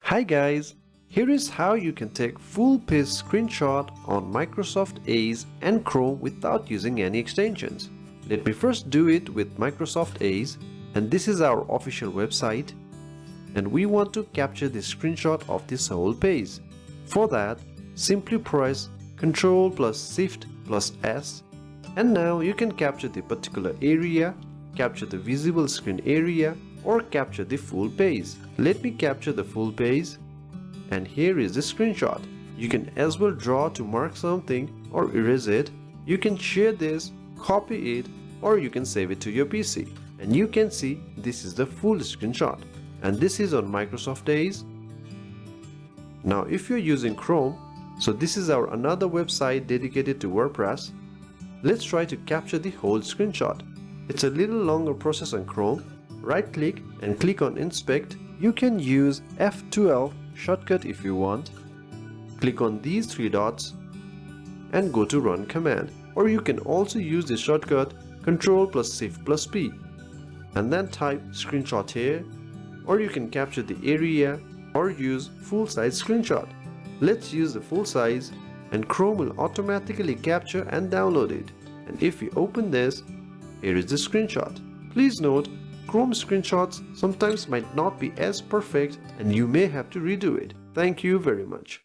Hi guys, here is how you can take full page screenshot on Microsoft Edge and Chrome without using any extensions. Let me first do it with Microsoft Edge, and this is our official website, and we want to capture the screenshot of this whole page. For that, simply press Ctrl plus Shift plus S, and now you can capture the particular area, capture the visible screen area, or capture the full page. Let me capture the full page, and here is the screenshot. You can as well draw to mark something or erase it. You can share this, copy it, or you can save it to your PC. And you can see this is the full screenshot, and this is on Microsoft Edge. Now if you're using Chrome, so this is our another website dedicated to WordPress. Let's try to capture the whole screenshot. It's a little longer process on Chrome. Right click and click on Inspect. You can use F12 shortcut if you want. Click on these three dots and go to Run command, or you can also use the shortcut Ctrl plus Shift plus P and then type screenshot here, or you can capture the area or use full size screenshot. Let's use the full size, and Chrome will automatically capture and download it. And if we open this, here is the screenshot. Please note, Chrome screenshots sometimes might not be as perfect and you may have to redo it. Thank you very much.